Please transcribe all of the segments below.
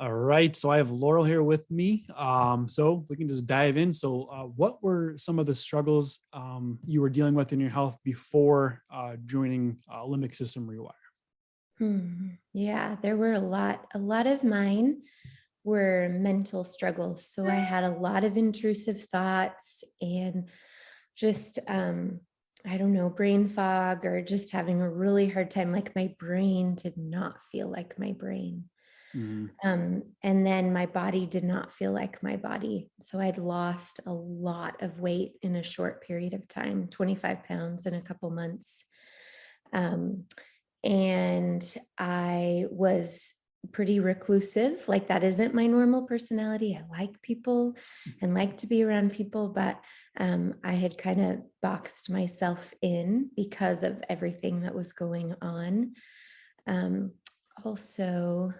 All right, so I have Laurel here with me. So we can just dive in. So, what were some of the struggles you were dealing with in your health before joining Limbic System Rewire? Yeah, there were a lot. A lot of mine were mental struggles. So I had a lot of intrusive thoughts and just, I don't know, brain fog or just having a really hard time. Like my brain did not feel like my brain. Mhm. And then my body did not feel like my body. So I'd lost a lot of weight in a short period of time, 25 pounds in a couple months. Um, and I was pretty reclusive. Like that isn't my normal personality. I like people and like to be around people, but I had kind of boxed myself in because of everything that was going on. Um, Also,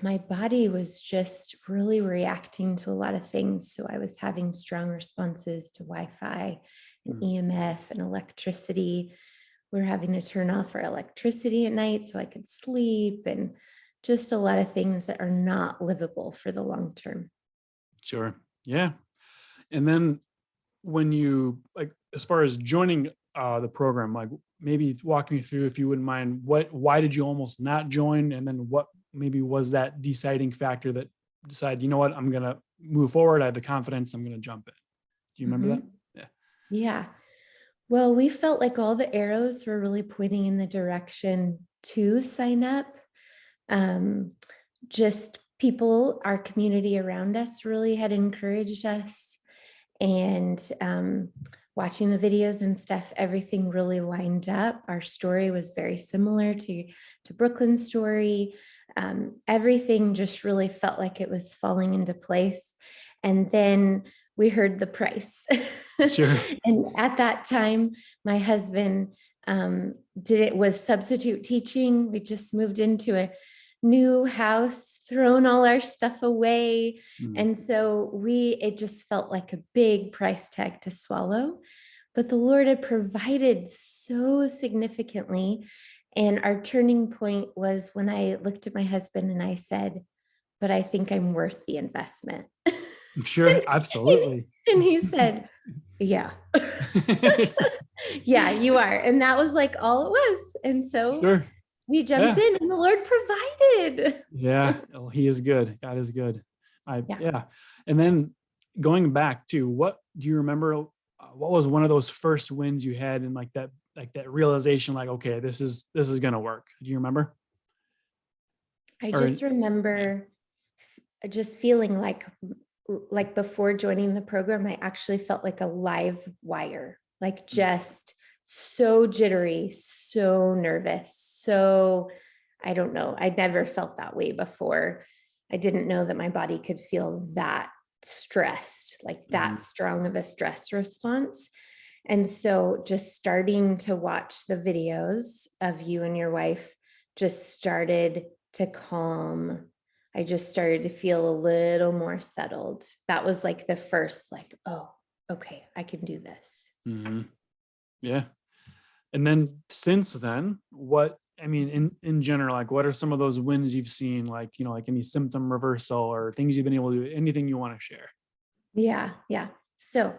my body was just really reacting to a lot of things. So I was having strong responses to Wi-Fi and Mm. EMF and electricity. We were having to turn off our electricity at night so I could sleep, and just a lot of things that are not livable for the long term. Sure. Yeah. And then when you like, as far as joining the program, like maybe walk me through, if you wouldn't mind, why did you almost not join? And then what maybe was that deciding factor that decided, you know what, I'm going to move forward. I have the confidence. I'm going to jump in. Do you remember that? Mhm. Yeah. Yeah. Well, we felt like all the arrows were really pointing in the direction to sign up. Um, just people, our community around us really had encouraged us. And watching the videos and stuff, everything really lined up. Our story was very similar to Brooklyn's story. Everything just really felt like it was falling into place. And then we heard the price. Sure. And at that time, my husband was substitute teaching. We just moved into a new house, thrown all our stuff away. Mm. And so it just felt like a big price tag to swallow. But the Lord had provided so significantly. And our turning point was when I looked at my husband and I said, but I think I'm worth the investment. Sure. Absolutely. And he said, yeah. Yeah, you are. And that was like all it was. And so Sure. we jumped Yeah. in and the Lord provided. Yeah. Oh, he is good. God is good. Yeah. Yeah. And then going back to, what do you remember? What was one of those first wins you had, and like that realization, like, okay, this is going to work. Do you remember? I Or, just yeah. remember just feeling like before joining the program, I actually felt like a live wire, like Mm. just so jittery, so nervous. So I don't know. I'd never felt that way before. I didn't know that my body could feel that stressed, like that Mhm. strong of a stress response. And so just starting to watch the videos of you and your wife just started to calm. I just started to feel a little more settled. That was like the first, like, oh, okay, I can do this. Mhm. Yeah. And then since then, I mean, in general, like, what are some of those wins you've seen? Like, like any symptom reversal or things you've been able to do, anything you want to share? Yeah. Yeah. So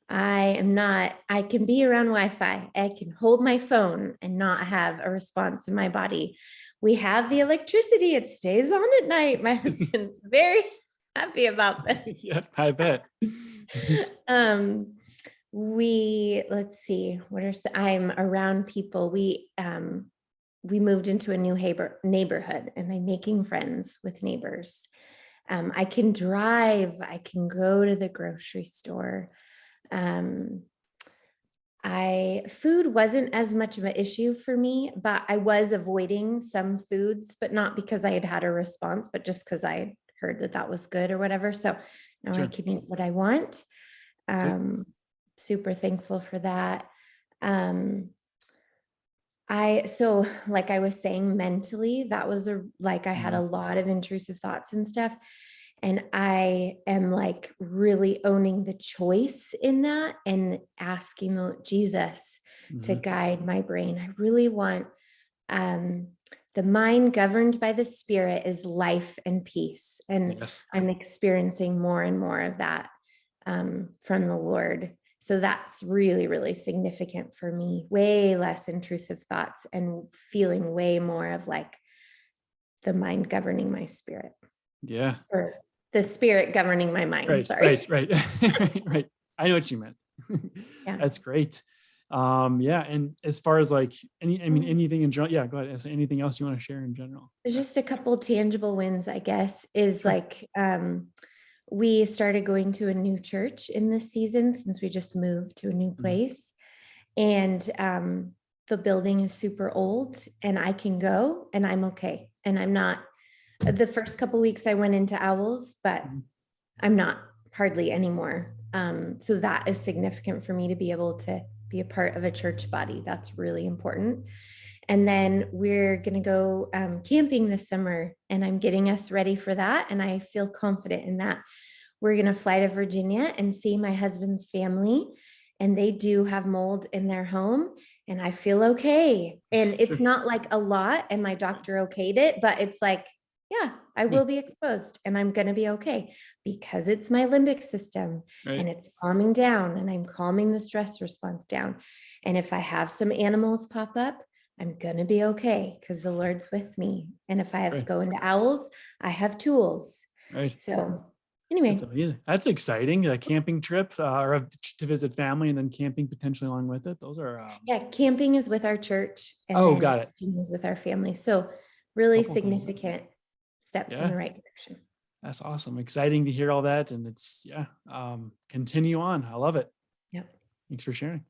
I can be around Wi-Fi. I can hold my phone and not have a response in my body. We have the electricity. It stays on at night. My husband's very happy about this. Yeah, I bet. um, let's see, I'm around people. We moved into a new neighborhood and I'm making friends with neighbors. I can drive, I can go to the grocery store. Um, food wasn't as much of an issue for me, but I was avoiding some foods, but not because I had had a response, but just because I heard that that was good or whatever. So now I Sure. can eat what I want. Sweet. Um, Super thankful for that. Um, like I was saying, mentally, that was I had a Mhm. lot of intrusive thoughts and stuff. And I am like really owning the choice in that and asking Jesus to Mhm. guide my brain. I really want, um, The mind governed by the spirit is life and peace. And Yes. I'm experiencing more and more of that from the Lord. So that's really, really significant for me. Way less intrusive thoughts and feeling way more of like the mind governing my spirit. Yeah. Or the spirit governing my mind. Right. Sorry. Right. Right. I know what you meant. Yeah. That's great. Yeah. And as far as like anything in general, yeah, go ahead. So anything else you want to share in general? There's just a couple tangible wins, I guess, is Sure. like we started going to a new church in this season since we just moved to a new place. And the building is super old and I can go and I'm okay. And I'm not, the first couple weeks I went into owls, but I'm not hardly anymore. So that is significant for me to be able to be a part of a church body. That's really important. And then we're going to go camping this summer and I'm getting us ready for that. And I feel confident in that. We're going to fly to Virginia and see my husband's family. And they do have mold in their home. And I feel okay. And it's not like a lot. And my doctor okayed it, but it's like, yeah, I will be exposed and I'm going to be okay because it's my limbic system and it's calming down and I'm calming the stress response down. And if I have some animals pop up, I'm going to be okay because the Lord's with me. And if I have to go into owls, I have tools. Right. So anyway. That's amazing. That's exciting. A camping trip or to visit family and then camping potentially along with it. Those are. Yeah, camping is with our church. And oh, then got it. is with our family. So really significant steps in the right direction. That's awesome. Exciting to hear all that. And it's, continue on. I love it. Yep. Thanks for sharing.